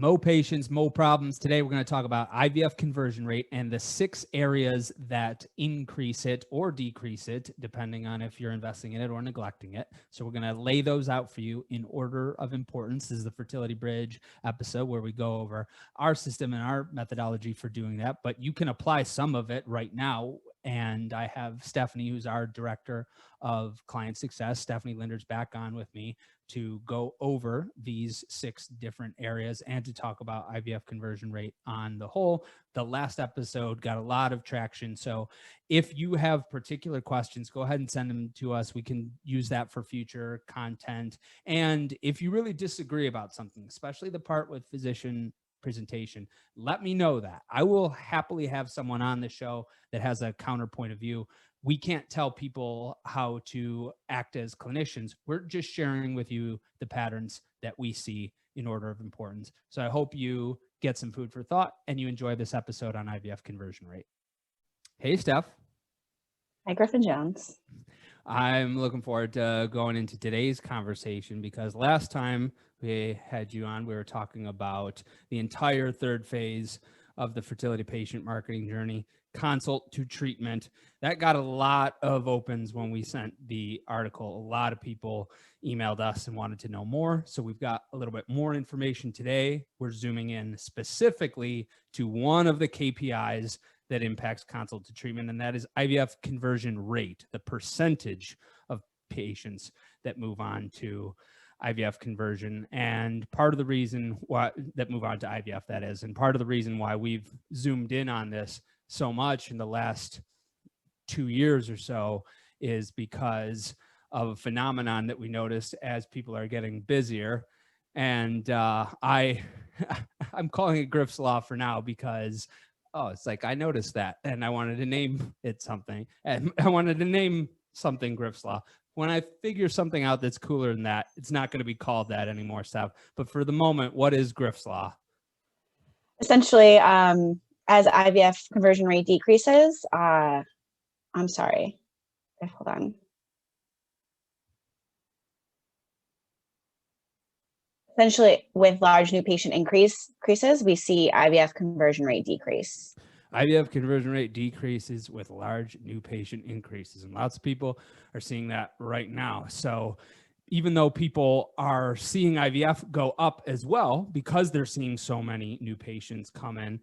Mo patients, Mo problems. Today, we're going to talk about IVF conversion rate and the 6 areas that increase it or decrease it, depending on if you're investing in it or neglecting it. So we're going to lay those out for you in order of importance. This is the Fertility Bridge episode where we go over our system and our methodology for doing that, but you can apply some of it right now. And I have Stephanie, who's our director of client success. Stephanie Linder's back on with me to go over these 6 different areas and to talk about IVF conversion rate on the whole. The last episode got a lot of traction. So if you have particular questions, go ahead and send them to us. We can use that for future content. And if you really disagree about something, especially the part with physician presentation, let me know that. I will happily have someone on the show that has a counterpoint of view. We can't tell people how to act as clinicians. We're just sharing with you the patterns that we see in order of importance. So I hope you get some food for thought and you enjoy this episode on IVF conversion rate. Hey, Steph. Hi, Griffin Jones. I'm looking forward to going into today's conversation because last time we had you on, we were talking about the entire 3rd phase of the fertility patient marketing journey, consult to treatment. That got a lot of opens when we sent the article. A lot of people emailed us and wanted to know more. So we've got a little bit more information today. We're zooming in specifically to one of the KPIs that impacts consult to treatment, and that is IVF conversion rate, the percentage of patients that move on to IVF conversion. And part of the reason why that move on to IVF, that is, and part of the reason why we've zoomed in on this so much in the last 2 years or so is because of a phenomenon that we noticed as people are getting busier. And I'm calling it Griff's Law for now because it's like I noticed that and I wanted to name it something. And I wanted to name something Griff's Law. When I figure something out that's cooler than that, it's not going to be called that anymore, Steph. But for the moment, what is Griff's Law? Essentially, as IVF conversion rate decreases, hold on. Essentially, with large new patient increases, we see IVF conversion rate decrease. IVF conversion rate decreases with large new patient increases. And lots of people are seeing that right now. So even though people are seeing IVF go up as well, because they're seeing so many new patients come in,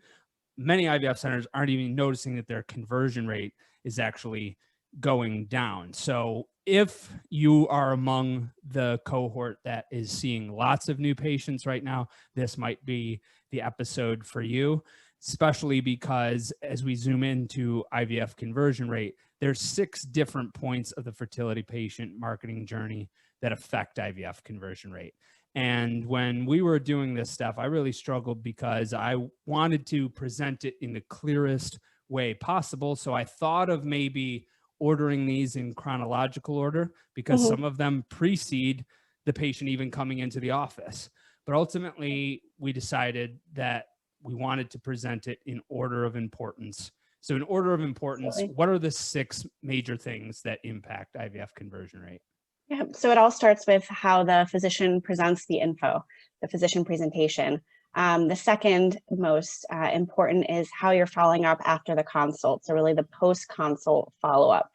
many IVF centers aren't even noticing that their conversion rate is actually going down. So if you are among the cohort that is seeing lots of new patients right now, this might be the episode for you, especially because as we zoom into IVF conversion rate, there's 6 different points of the fertility patient marketing journey that affect IVF conversion rate. And when we were doing this stuff, I really struggled because I wanted to present it in the clearest way possible. So I thought of maybe ordering these in chronological order because some of them precede the patient even coming into the office. But ultimately, we decided that we wanted to present it in order of importance. So in order of importance, what are the 6 major things that impact IVF conversion rate? Yeah, so it all starts with how the physician presents the info, the physician presentation. The second most important is how you're following up after the consult. So really the post-consult follow-up.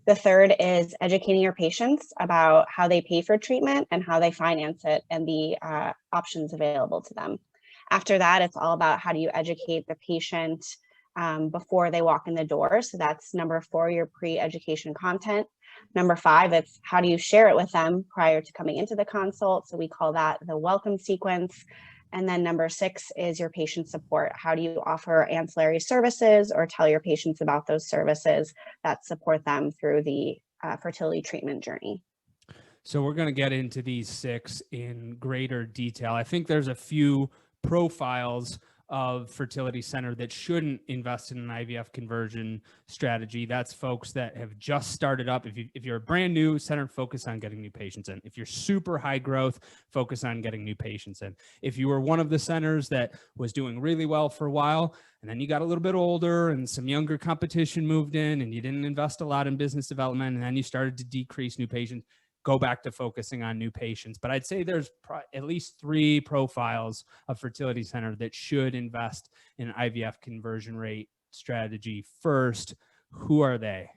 The third is educating your patients about how they pay for treatment and how they finance it and the options available to them. After that, it's all about how do you educate the patient before they walk in the door. So that's number 4, your pre-education content. Number 5, it's how do you share it with them prior to coming into the consult. So we call that the welcome sequence. And then number 6 is your patient support. How do you offer ancillary services or tell your patients about those services that support them through the fertility treatment journey? So we're going to get into these 6 in greater detail. I think there's a few profiles of fertility center that shouldn't invest in an IVF conversion strategy. That's folks that have just started up. If you're a brand new center, focus on getting new patients in. If you're super high growth, focus on getting new patients in. If you were one of the centers that was doing really well for a while, and then you got a little bit older and some younger competition moved in and you didn't invest a lot in business development, and then you started to decrease new patients, go back to focusing on new patients. But I'd say there's at least 3 profiles of fertility center that should invest in IVF conversion rate strategy first. Who are they?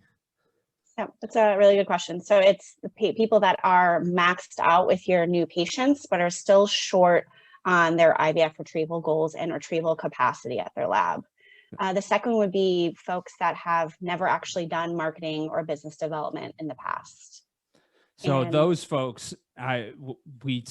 Yeah, that's a really good question. So it's the people that are maxed out with your new patients, but are still short on their IVF retrieval goals and retrieval capacity at their lab. The second would be folks that have never actually done marketing or business development in the past. So And those folks, we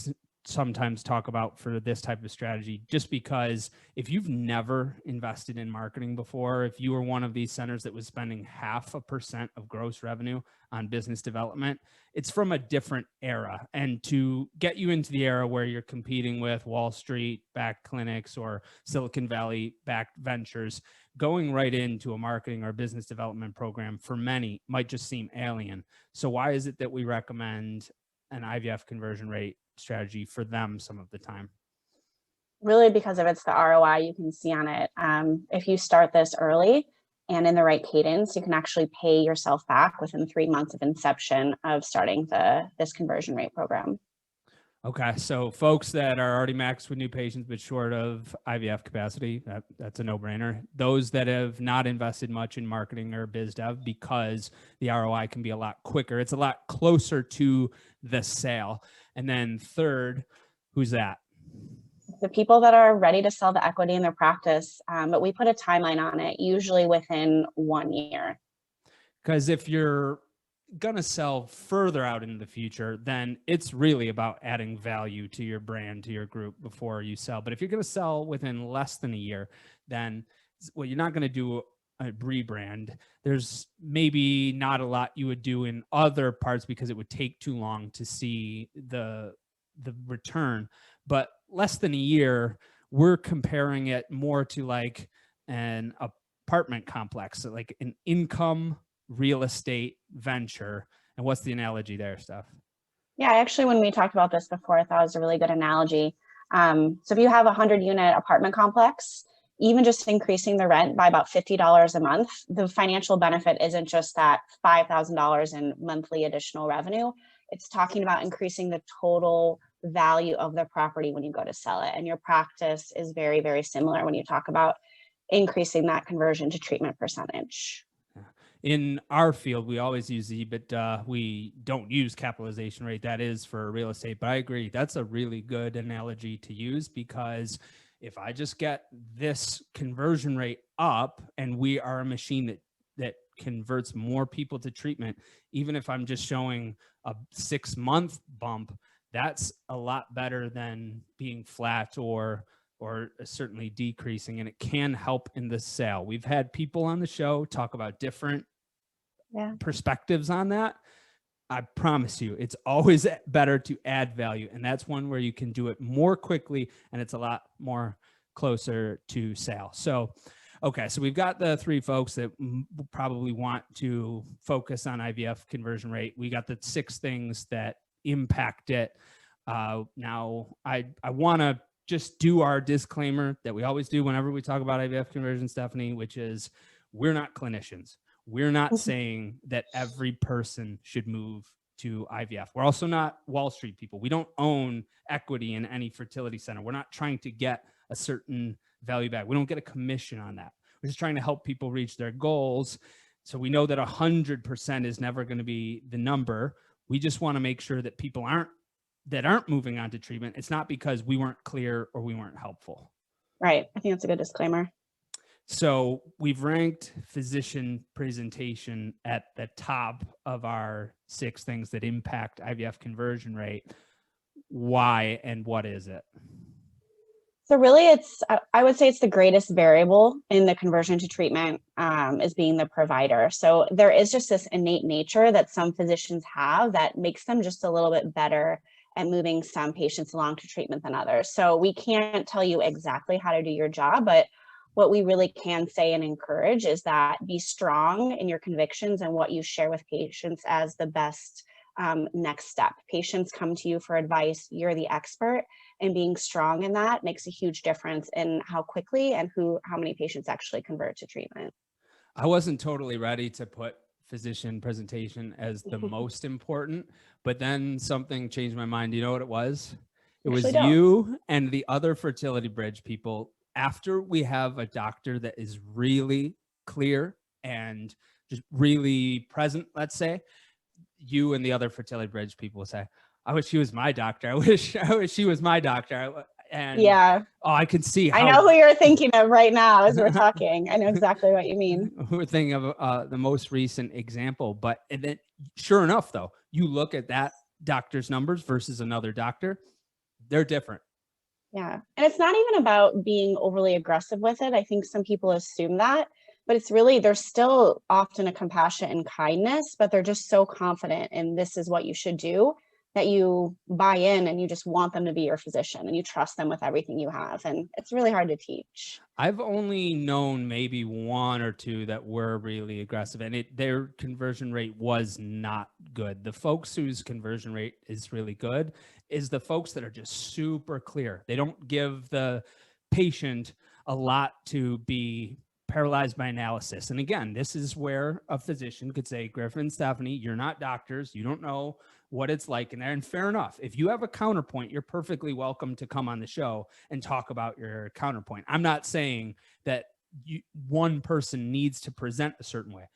sometimes talk about for this type of strategy, just because if you've never invested in marketing before, if you were one of these centers that was spending 0.5% of gross revenue on business development, it's from a different era. And to get you into the era where you're competing with Wall Street backed clinics or Silicon Valley backed ventures, going right into a marketing or business development program for many might just seem alien. So why is it that we recommend an IVF conversion rate strategy for them some of the time? really because of it's the ROI you can see on it. If you start this early and in the right cadence, you can actually pay yourself back within 3 months of inception of starting this conversion rate program. Okay, so folks that are already maxed with new patients but short of IVF capacity, that's a no-brainer. Those that have not invested much in marketing or biz dev, because the ROI can be a lot quicker. It's a lot closer to the sale. And then third, who's that? The people that are ready to sell the equity in their practice, but we put a timeline on it, usually within 1 year. Because if you're going to sell further out into the future, then it's really about adding value to your brand, to your group before you sell. But if you're going to sell within less than a year, then well, you're not going to do a rebrand. There's maybe not a lot you would do in other parts because it would take too long to see the return. But less than a year, we're comparing it more to like an apartment complex, so like an income real estate venture. And what's the analogy there, Steph? Yeah, actually, when we talked about this before, I thought it was a really good analogy. So if you have a 100-unit apartment complex, even just increasing the rent by about $50 a month, the financial benefit isn't just that $5,000 in monthly additional revenue. It's talking about increasing the total value of the property when you go to sell it. And your practice is very, very similar when you talk about increasing that conversion to treatment percentage. In our field, we always use EBITDA. We don't use capitalization rate. That is for real estate. But I agree, that's a really good analogy to use, because if I just get this conversion rate up, and we are a machine that converts more people to treatment, even if I'm just showing a 6-month bump, that's a lot better than being flat or certainly decreasing, and it can help in the sale. We've had people on the show talk about different perspectives on that. I promise you, it's always better to add value, and that's one where you can do it more quickly, and it's a lot more closer to sale. So, okay, so we've got the 3 folks that probably want to focus on IVF conversion rate. We got the 6 things that impact it. Now, I want to just do our disclaimer that we always do whenever we talk about IVF conversion, Stephanie, which is we're not clinicians. We're not saying that every person should move to IVF. We're also not Wall Street people. We don't own equity in any fertility center. We're not trying to get a certain value back. We don't get a commission on that. We're just trying to help people reach their goals. So we know that 100% is never going to be the number. We just want to make sure that people aren't moving on to treatment. It's not because we weren't clear or we weren't helpful. Right. I think that's a good disclaimer. So we've ranked physician presentation at the top of our 6 things that impact IVF conversion rate. Why and what is it? So really, I would say it's the greatest variable in the conversion to treatment is being the provider. So there is just this innate nature that some physicians have that makes them just a little bit better at moving some patients along to treatment than others. So we can't tell you exactly how to do your job, but what we really can say and encourage is that be strong in your convictions and what you share with patients as the best next step. Patients come to you for advice. You're the expert, and being strong in that makes a huge difference in how quickly and how many patients actually convert to treatment. I wasn't totally ready to put physician presentation as the most important, but then something changed my mind. You know what it was? It was Actually don't. you and the other Fertility Bridge people. After we have a doctor that is really clear and just really present, let's say, you and the other Fertility Bridge people will say, I wish he was my doctor. I wish she was my doctor. And Yeah, oh, I can see I how know who you're thinking of right now as we're talking. I know exactly what you mean. we're thinking of the most recent example. But and then sure enough, though, you look at that doctor's numbers versus another doctor, they're different. Yeah. And it's not even about being overly aggressive with it. I think some people assume that, but it's really, there's still often a compassion and kindness, but they're just so confident and this is what you should do that you buy in and you just want them to be your physician and you trust them with everything you have. And it's really hard to teach. I've only known maybe one or two that were really aggressive, and their conversion rate was not good. The folks whose conversion rate is really good is the folks that are just super clear. They don't give the patient a lot to be paralyzed by analysis. And again, this is where a physician could say, Griffin, Stephanie, you're not doctors. You don't know what it's like in there. And fair enough. If you have a counterpoint, you're perfectly welcome to come on the show and talk about your counterpoint. I'm not saying that one person needs to present a certain way.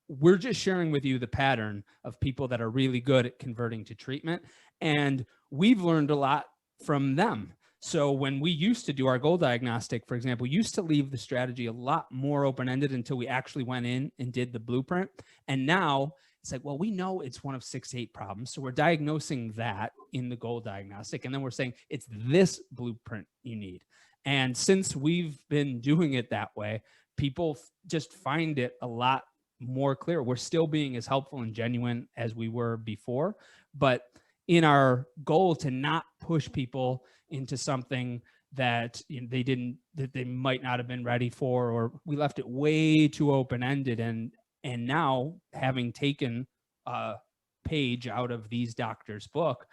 We're just sharing with you the pattern of people that are really good at converting to treatment. And we've learned a lot from them. So when we used to do our goal diagnostic, for example, we used to leave the strategy a lot more open-ended until we actually went in and did the blueprint. And now it's like, well, we know it's one of 6 to 8 problems. So we're diagnosing that in the goal diagnostic. And then we're saying it's this blueprint you need. And since we've been doing it that way, people just find it a lot more clear. We're still being as helpful and genuine as we were before, but in our goal to not push people into something that they might not have been ready for, or we left it way too open-ended. And now, having taken a page out of these doctors' book,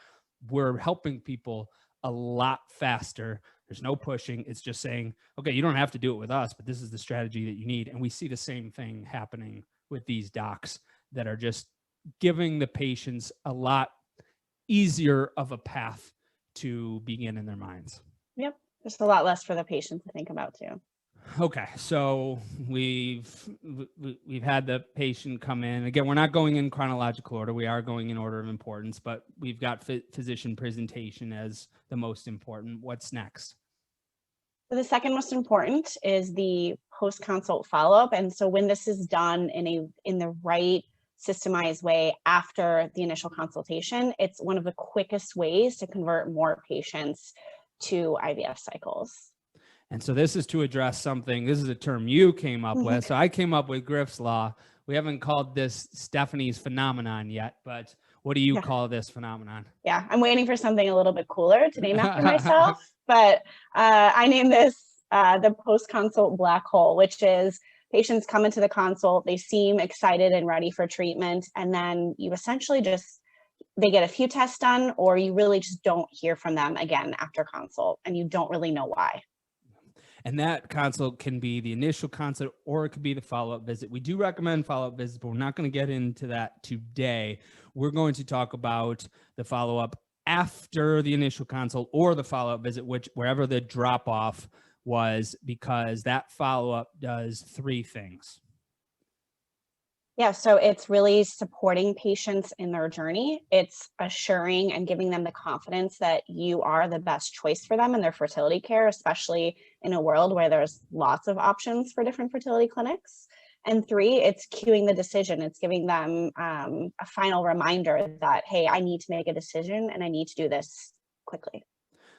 we're helping people a lot faster. There's no pushing. It's just saying, okay, you don't have to do it with us, but this is the strategy that you need. And we see the same thing happening with these docs that are just giving the patients a lot easier of a path to begin in their minds. Yep. There's a lot less for the patient to think about too. Okay, so we've had the patient come in. Again, we're not going in chronological order. We are going in order of importance, but we've got physician presentation as the most important. What's next? So the second most important is the post-consult follow-up. And so when this is done in the right systemized way after the initial consultation, it's one of the quickest ways to convert more patients to IVF cycles. And so this is to address something. This is a term you came up with. So I came up with Griff's Law. We haven't called this Stephanie's phenomenon yet, but what do you call this phenomenon? Yeah, I'm waiting for something a little bit cooler to name after myself, but I named this the post-consult black hole, which is patients come into the consult, they seem excited and ready for treatment, and then you essentially they get a few tests done, or you really just don't hear from them again after consult, and you don't really know why. And that consult can be the initial consult, or it could be the follow-up visit. We do recommend follow-up visits, but we're not going to get into that today. We're going to talk about the follow-up after the initial consult or the follow-up visit, wherever the drop-off was, because that follow-up does 3 things. Yeah, so it's really supporting patients in their journey. It's assuring and giving them the confidence that you are the best choice for them in their fertility care, especially in a world where there's lots of options for different fertility clinics. And 3, it's cueing the decision. It's giving them a final reminder that, hey, I need to make a decision and I need to do this quickly.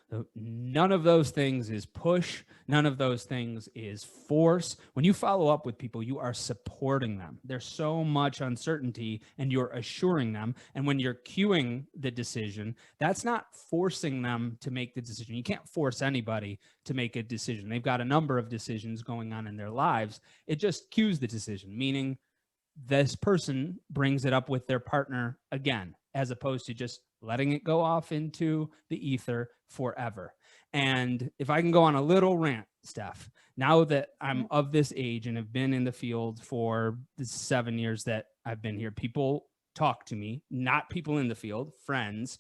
So none of those things is push. None of those things is force. When you follow up with people, you are supporting them. There's so much uncertainty and you're assuring them. And when you're cueing the decision, that's not forcing them to make the decision. You can't force anybody to make a decision. They've got a number of decisions going on in their lives. It just cues the decision, meaning this person brings it up with their partner again, as opposed to just letting it go off into the ether forever. And if I can go on a little rant, Steph, now that I'm of this age and have been in the field for the 7 years that I've been here, people talk to me, not people in the field, friends,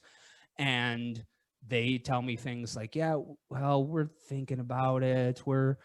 and they tell me things like, yeah, well, we're thinking about it. Well,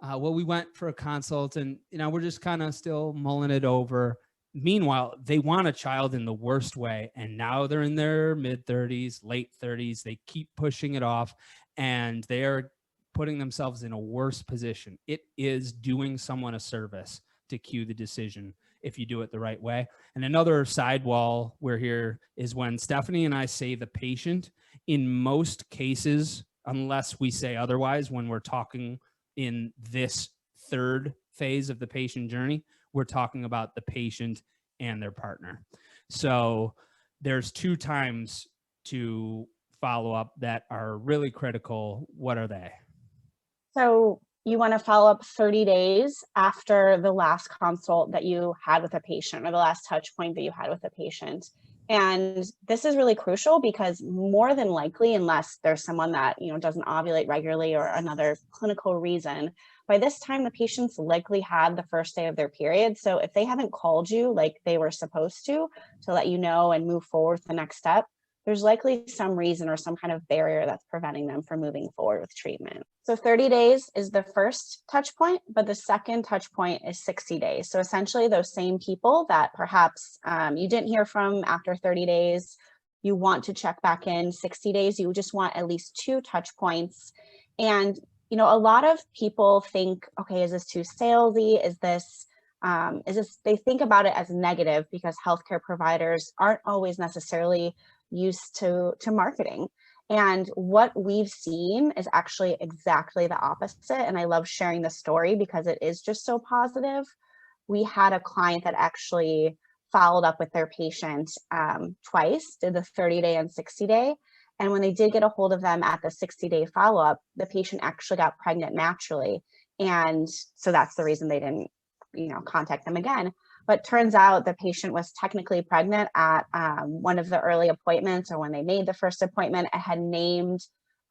we went for a consult and, we're just kind of still mulling it over. Meanwhile, they want a child in the worst way. And now they're in their mid 30s, late 30s. They keep pushing it off and they are putting themselves in a worse position. It is doing someone a service to cue the decision if you do it the right way. And another sidewall we're here is when Stephanie and I say the patient, in most cases, unless we say otherwise, when we're talking in this third phase of the patient journey, we're talking about the patient and their partner. So there's 2 times to follow up that are really critical. What are they? So you want to follow up 30 days after the last consult that you had with a patient or the last touch point that you had with a patient. And this is really crucial because more than likely, unless there's someone that, doesn't ovulate regularly or another clinical reason, by this time the patient's likely had the first day of their period. So if they haven't called you like they were supposed to let you know and move forward with the next step, there's likely some reason or some kind of barrier that's preventing them from moving forward with treatment. So 30 days is the first touch point, but the second touch point is 60 days. So essentially those same people that perhaps you didn't hear from after 30 days, you want to check back in 60 days, you just want at least 2 touch points. And, a lot of people think, okay, is this too salesy? Is this, they think about it as negative because healthcare providers aren't always necessarily used to marketing. And what we've seen is actually exactly the opposite. And I love sharing the story because it is just so positive. We had a client that actually followed up with their patient twice, did the 30-day and 60-day. And when they did get a hold of them at the 60-day follow-up, the patient actually got pregnant naturally. And so that's the reason they didn't, contact them again. But turns out the patient was technically pregnant at one of the early appointments, or when they made the first appointment, it had named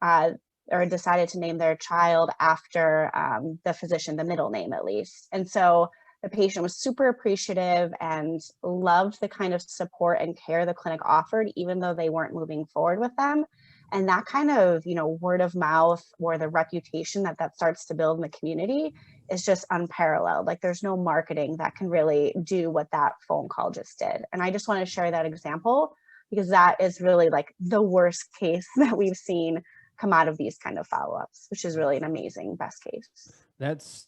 or decided to name their child after the physician, the middle name at least. And so the patient was super appreciative and loved the kind of support and care the clinic offered, even though they weren't moving forward with them. And that kind of, word of mouth or the reputation that starts to build in the community is just unparalleled. Like there's no marketing that can really do what that phone call just did. And I just want to share that example because that is really like the worst case that we've seen come out of these kind of follow-ups, which is really an amazing best case. That's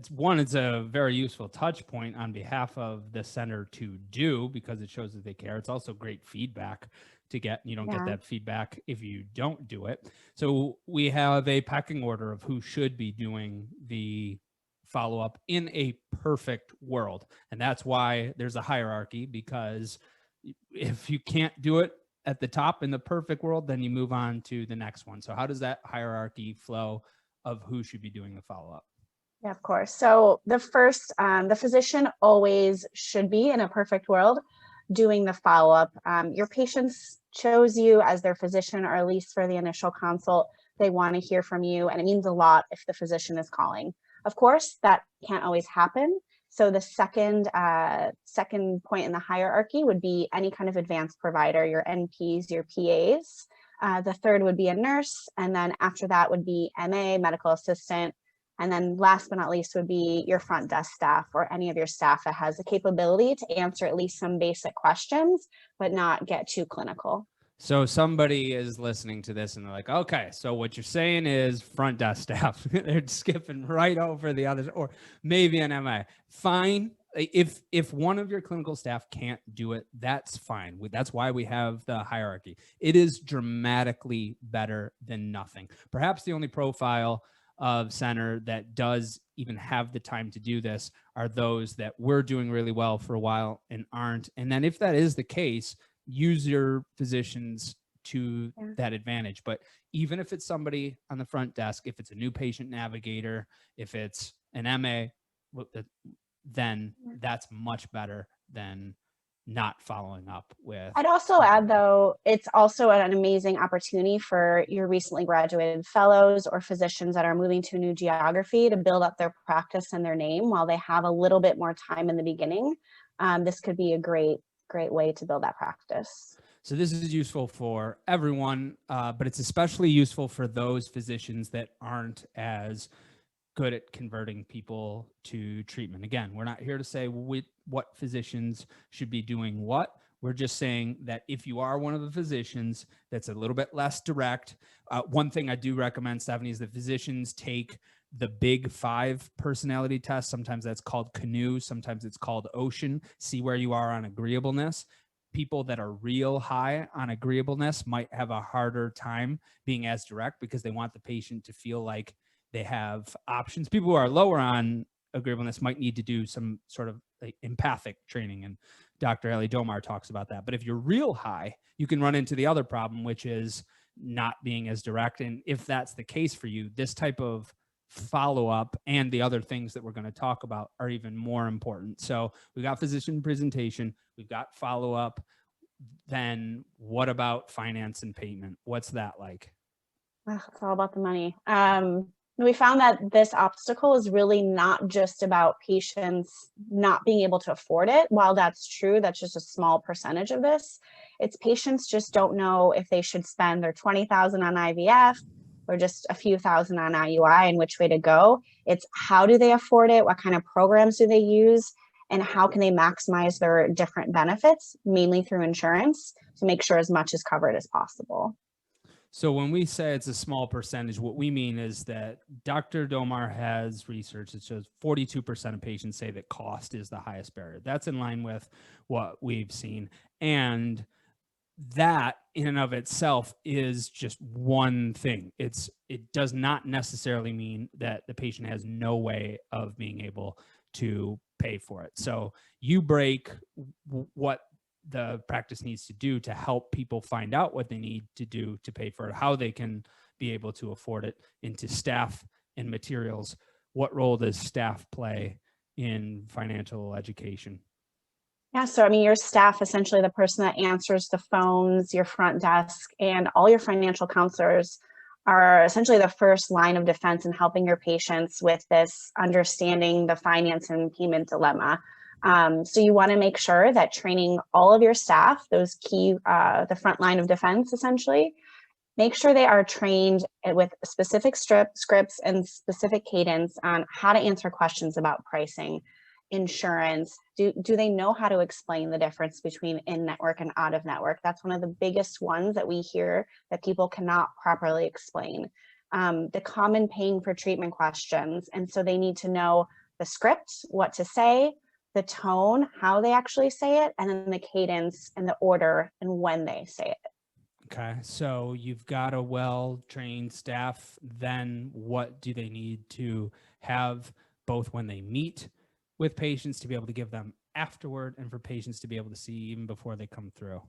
one, it's a very useful touch point on behalf of the center to do because it shows that they care. It's also great feedback to get. You don't get that feedback if you don't do it. So we have a pecking order of who should be doing the follow-up in a perfect world. And that's why there's a hierarchy, because if you can't do it at the top in the perfect world, then you move on to the next one. So how does that hierarchy flow of who should be doing the follow-up? Yeah, of course. So the first, the physician always should be, in a perfect world, doing the follow-up. Your patients chose you as their physician, or at least for the initial consult, they want to hear from you. And it means a lot if the physician is calling. Of course, that can't always happen. So the second point in the hierarchy would be any kind of advanced provider, your NPs, your PAs. The third would be a nurse. And then after that would be MA, medical assistant. And then last but not least would be your front desk staff, or any of your staff that has the capability to answer at least some basic questions, but not get too clinical. So somebody is listening to this and they're like, okay, so what you're saying is front desk staff. They're skipping right over the others, or maybe an MA. Fine. If one of your clinical staff can't do it, that's fine. That's why we have the hierarchy. It is dramatically better than nothing. Perhaps the only profile of center that does even have the time to do this are those that were doing really well for a while and aren't. And then if that is the case, use your physicians to that advantage. But even if it's somebody on the front desk, if it's a new patient navigator, if it's an MA, then that's much better than not following up with. I'd also add, though, it's also an amazing opportunity for your recently graduated fellows or physicians that are moving to a new geography to build up their practice and their name while they have a little bit more time in the beginning. this could be a great way to build that practice. So this is useful for everyone, but it's especially useful for those physicians that aren't as good at converting people to treatment. Again, we're not here to say what physicians should be doing what. We're just saying that if you are one of the physicians that's a little bit less direct, one thing I do recommend, Stephanie, is that physicians take the big 5 personality tests. Sometimes that's called Canoe. Sometimes it's called Ocean. See where you are on agreeableness. People that are real high on agreeableness might have a harder time being as direct because they want the patient to feel like they have options. People who are lower on agreeableness might need to do some sort of like empathic training, and Dr. Ellie Domar talks about that. But if you're real high, you can run into the other problem, which is not being as direct. And if that's the case for you, this type of follow-up and the other things that we're going to talk about are even more important. So we got physician presentation, we've got follow-up. Then what about finance and payment? What's that like? It's all about the money. We found that this obstacle is really not just about patients not being able to afford it. While that's true, that's just a small percentage of this. It's patients just don't know if they should spend their $20,000 on IVF or just a few thousand on IUI and which way to go. It's how do they afford it? What kind of programs do they use? And how can they maximize their different benefits, mainly through insurance, to make sure as much is covered as possible. So when we say it's a small percentage, what we mean is that Dr. Domar has research that shows 42% of patients say that cost is the highest barrier. That's in line with what we've seen. And that in and of itself is just one thing. It does not necessarily mean that the patient has no way of being able to pay for it. So you break what the practice needs to do to help people find out what they need to do to pay for it, how they can be able to afford it, into staff and materials. What role does staff play in financial education? Yeah, so I mean, your staff, essentially the person that answers the phones, your front desk, and all your financial counselors are essentially the first line of defense in helping your patients with this understanding the finance and payment dilemma. So you want to make sure that training all of your staff, those key, the front line of defense, essentially, make sure they are trained with specific scripts and specific cadence on how to answer questions about pricing, insurance. Do they know how to explain the difference between in-network and out-of-network? That's one of the biggest ones that we hear that people cannot properly explain. The common paying for treatment questions. And so they need to know the script, what to say, the tone, how they actually say it, and then the cadence and the order and when they say it. Okay, so you've got a well-trained staff. Then what do they need to have both when they meet with patients to be able to give them afterward, and for patients to be able to see even before they come through?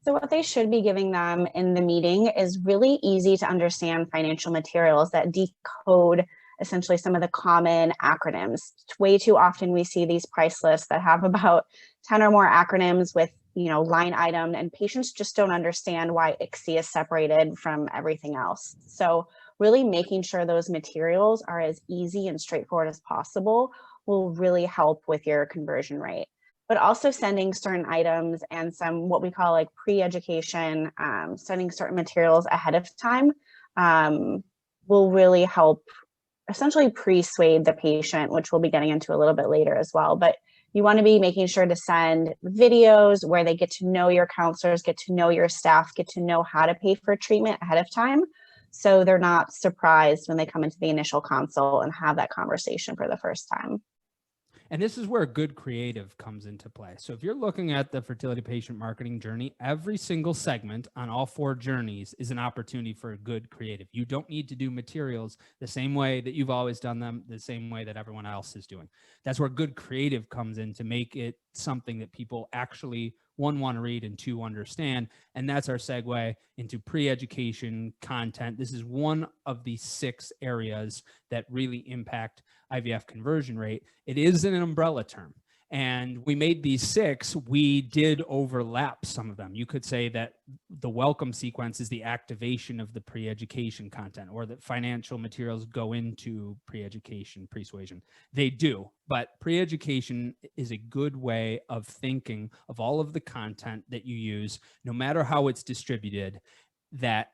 So what they should be giving them in the meeting is really easy to understand financial materials that decode essentially some of the common acronyms. Way too often we see these price lists that have about 10 or more acronyms with, line item, and patients just don't understand why ICSI is separated from everything else. So really making sure those materials are as easy and straightforward as possible will really help with your conversion rate. But also sending certain items and some what we call like pre-education, sending certain materials ahead of time will really help essentially pre-suade the patient, which we'll be getting into a little bit later as well. But you want to be making sure to send videos where they get to know your counselors, get to know your staff, get to know how to pay for treatment ahead of time, so they're not surprised when they come into the initial consult and have that conversation for the first time. And this is where good creative comes into play. So if you're looking at the fertility patient marketing journey, every single segment on all 4 journeys is an opportunity for a good creative. You don't need to do materials the same way that you've always done them, the same way that everyone else is doing. That's where good creative comes in, to make it something that people actually, 1, want to read, and 2, understand. And that's our segue into pre-education content. This is one of the 6 areas that really impact IVF conversion rate. It is an umbrella term. And we made these 6. We did overlap some of them. You could say that the welcome sequence is the activation of the pre-education content, or that financial materials go into pre-education, persuasion. They do, but pre-education is a good way of thinking of all of the content that you use, no matter how it's distributed, that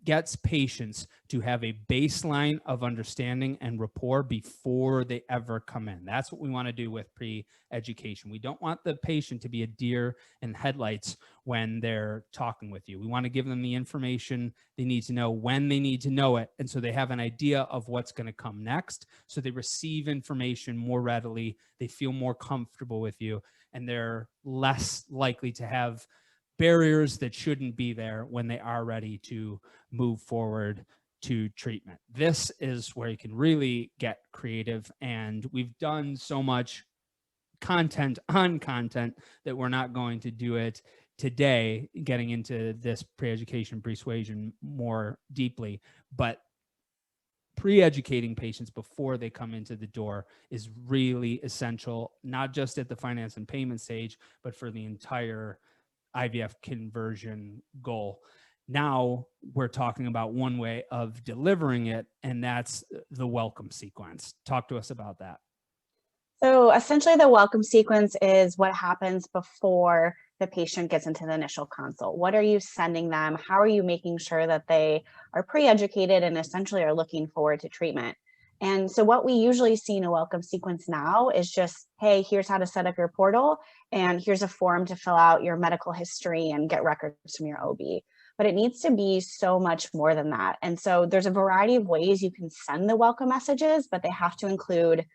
gets patients to have a baseline of understanding and rapport before they ever come in. That's what we want to do with pre-education. We don't want the patient to be a deer in headlights when they're talking with you. We want to give them the information they need to know when they need to know it, and so they have an idea of what's going to come next, so they receive information more readily, they feel more comfortable with you, and they're less likely to have barriers that shouldn't be there when they are ready to move forward to treatment. This is where you can really get creative, and we've done so much content on content that we're not going to do it today, getting into this pre-education persuasion more deeply. But pre-educating patients before they come into the door is really essential, not just at the finance and payment stage, but for the entire IVF conversion goal. Now we're talking about one way of delivering it, and that's the welcome sequence. Talk to us about that. So essentially the welcome sequence is what happens before the patient gets into the initial consult. What are you sending them? How are you making sure that they are pre-educated and essentially are looking forward to treatment? And so what we usually see in a welcome sequence now is just, hey, here's how to set up your portal, and here's a form to fill out your medical history and get records from your OB. But it needs to be so much more than that. And so there's a variety of ways you can send the welcome messages, but they have to include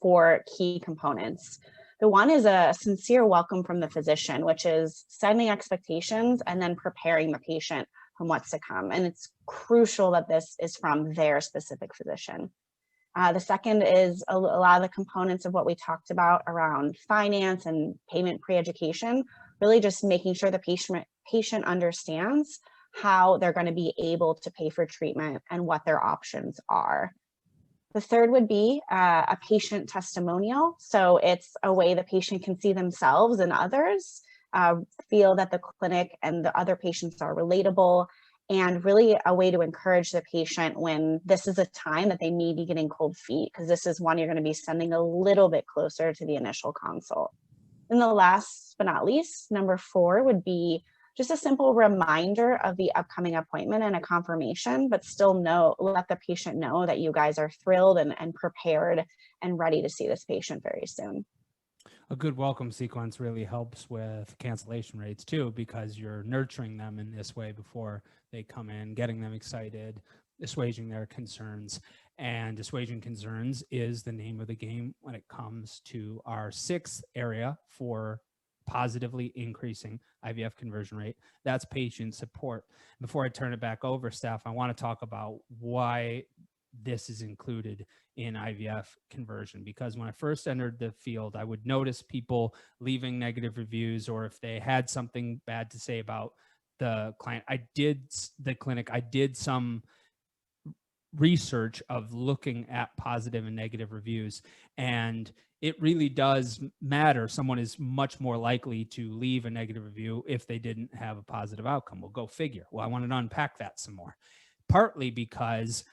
4 key components. The one is a sincere welcome from the physician, which is setting expectations and then preparing the patient from what's to come. And it's crucial that this is from their specific physician. The second is a lot of the components of what we talked about around finance and payment pre-education, really just making sure the patient understands how they're going to be able to pay for treatment and what their options are. The third would be a patient testimonial. So it's a way the patient can see themselves and others, feel that the clinic and the other patients are relatable, and really a way to encourage the patient when this is a time that they may be getting cold feet, because this is one you're going to be sending a little bit closer to the initial consult. And the last but not least, number 4 would be just a simple reminder of the upcoming appointment and a confirmation, but still let the patient know that you guys are thrilled and prepared and ready to see this patient very soon. A good welcome sequence really helps with cancellation rates too, because you're nurturing them in this way before they come in, getting them excited, assuaging their concerns. And assuaging concerns is the name of the game when it comes to our 6th area for positively increasing IVF conversion rate. That's patient support. Before I turn it back over, Steph, I want to talk about why this is included in IVF conversion, because when I first entered the field, I would notice people leaving negative reviews, or if they had something bad to say about the clinic, I did some research of looking at positive and negative reviews, and it really does matter. Someone is much more likely to leave a negative review if they didn't have a positive outcome. Well, go figure. Well, I wanted to unpack that some more, partly because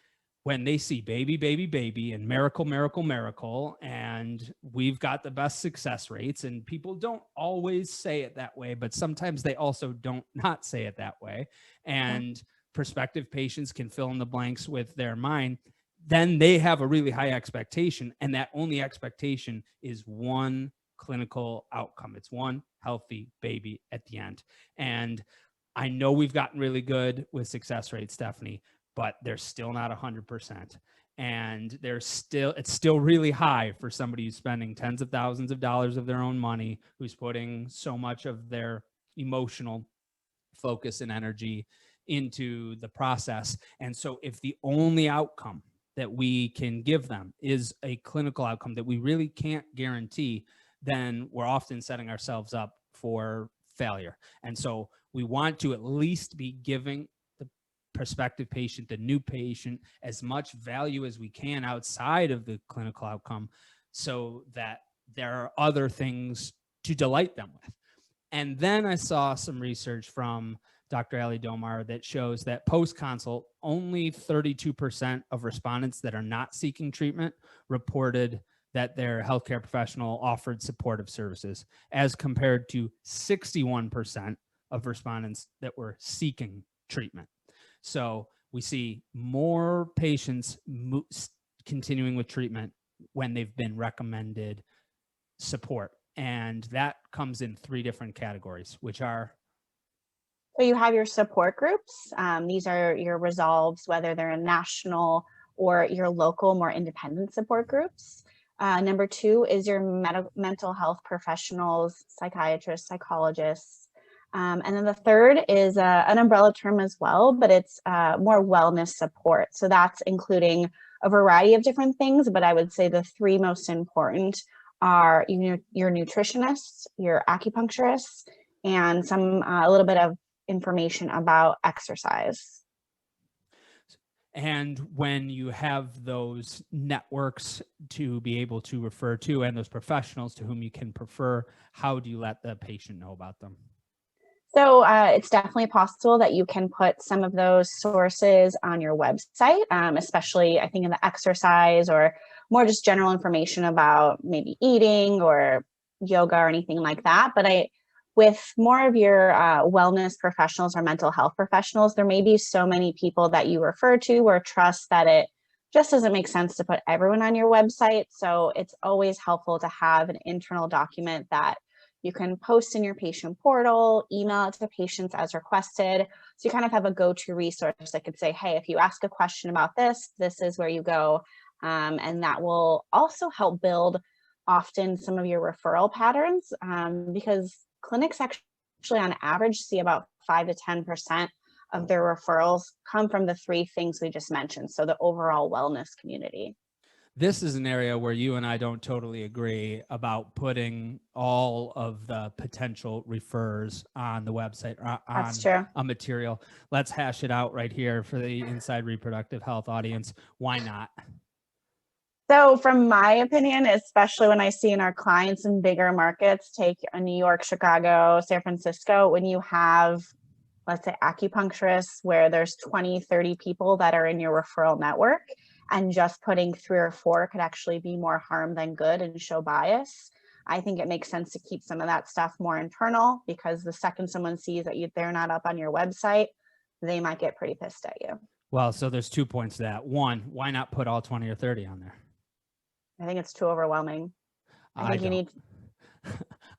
when they see baby, baby, baby, and miracle, miracle, miracle, and we've got the best success rates, and people don't always say it that way, but sometimes they also don't not say it that way. And prospective patients can fill in the blanks with their mind. Then they have a really high expectation, and that only expectation is one clinical outcome. It's one healthy baby at the end. And I know we've gotten really good with success rates, Stephanie, but they're still not 100%. And it's still really high for somebody who's spending tens of thousands of dollars of their own money, who's putting so much of their emotional focus and energy into the process. And so if the only outcome that we can give them is a clinical outcome that we really can't guarantee, then we're often setting ourselves up for failure. And so we want to at least be giving the prospective patient, the new patient, as much value as we can outside of the clinical outcome, so that there are other things to delight them with. And then I saw some research from Dr. Ali Domar that shows that post-consult, only 32% of respondents that are not seeking treatment reported that their healthcare professional offered supportive services, as compared to 61% of respondents that were seeking treatment. So we see more patients continuing with treatment when they've been recommended support. And that comes in 3 different categories, which are? So you have your support groups. These are your resolves, whether they're a national or your local, more independent support groups. Number 2 is your mental health professionals, psychiatrists, psychologists. And then the third is an umbrella term as well, but it's more wellness support. So that's including a variety of different things, but I would say the 3 most important are your nutritionists, your acupuncturists, and a little bit of information about exercise. And when you have those networks to be able to refer to and those professionals to whom you can prefer, how do you let the patient know about them? So it's definitely possible that you can put some of those sources on your website, especially I think in the exercise or more just general information about maybe eating or yoga or anything like that. But with more of your wellness professionals or mental health professionals, there may be so many people that you refer to or trust that it just doesn't make sense to put everyone on your website. So it's always helpful to have an internal document that you can post in your patient portal, email it to patients as requested. So you kind of have a go-to resource that could say, hey, if you ask a question about this, this is where you go. And that will also help build often some of your referral patterns, because clinics actually on average see about 5 to 10% of their referrals come from the 3 things we just mentioned. So the overall wellness community. This is an area where you and I don't totally agree about putting all of the potential refers on the website or on a material. Let's hash it out right here for the Inside Reproductive Health audience. Why not? So from my opinion, especially when I see in our clients in bigger markets, take New York, Chicago, San Francisco, when you have, let's say, acupuncturists where there's 20, 30 people that are in your referral network, and just putting 3 or 4 could actually be more harm than good and show bias. I think it makes sense to keep some of that stuff more internal, because the second someone sees that they're not up on your website, they might get pretty pissed at you. Well, so there's 2 points to that. 1, why not put all 20 or 30 on there? I think it's too overwhelming. I think you need.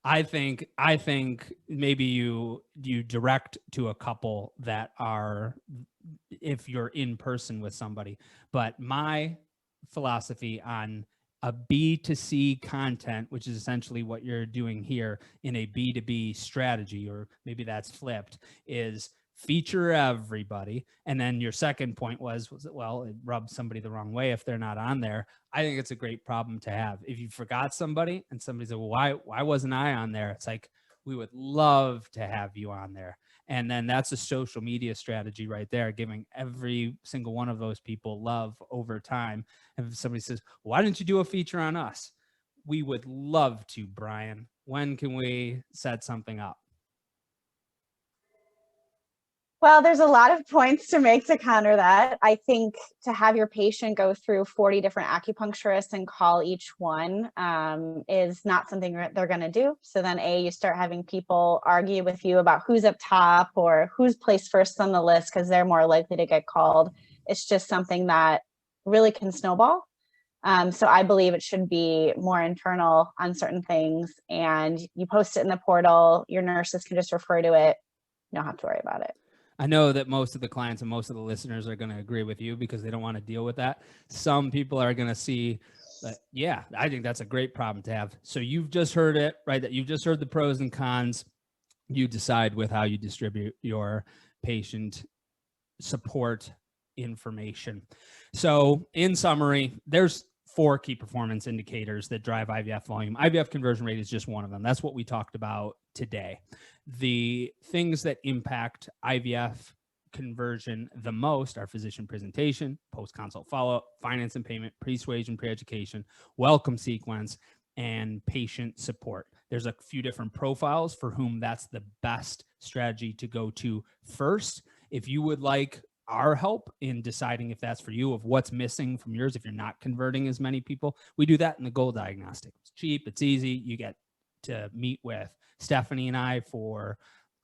I think maybe you direct to a couple that are, if you're in person with somebody. But my philosophy on a B2C content, which is essentially what you're doing here in a B2B strategy, or maybe that's flipped, is feature everybody. And then your second point was it, well, it rubs somebody the wrong way if they're not on there. I think it's a great problem to have. If you forgot somebody and somebody said, well, why wasn't I on there? It's like, we would love to have you on there. And then that's a social media strategy right there, giving every single one of those people love over time. And if somebody says, why didn't you do a feature on us? We would love to, Brian. When can we set something up? Well, there's a lot of points to make to counter that. I think to have your patient go through 40 different acupuncturists and call each one is not something they're going to do. So then you start having people argue with you about who's up top or who's placed first on the list because they're more likely to get called. It's just something that really can snowball. So I believe it should be more internal on certain things, and you post it in the portal. Your nurses can just refer to it. You don't have to worry about it. I know that most of the clients and most of the listeners are going to agree with you because they don't want to deal with that. Some people are going to see that, yeah, I think that's a great problem to have. So you've just heard it, right? That you've just heard the pros and cons. You decide with how you distribute your patient support information. So in summary, there's 4 key performance indicators that drive IVF volume. IVF conversion rate is just one of them. That's what we talked about today. The things that impact IVF conversion the most are physician presentation, post-consult follow-up, finance and payment, persuasion, pre-education, welcome sequence, and patient support. There's a few different profiles for whom that's the best strategy to go to first. If you would like our help in deciding if that's for you, of what's missing from yours, if you're not converting as many people, we do that in the Goal Diagnostic. It's cheap, it's easy. You get to meet with Stephanie and I for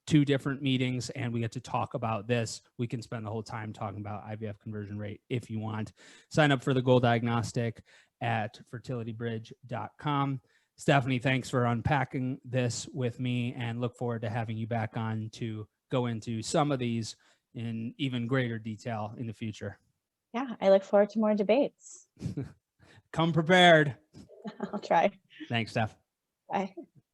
2 different meetings, and we get to talk about this. We can spend the whole time talking about IVF conversion rate if you want. Sign up for the Goal Diagnostic at fertilitybridge.com. Stephanie, thanks for unpacking this with me, and look forward to having you back on to go into some of these in even greater detail in the future. Yeah, I look forward to more debates. Come prepared. I'll try. Thanks, Steph. Bye.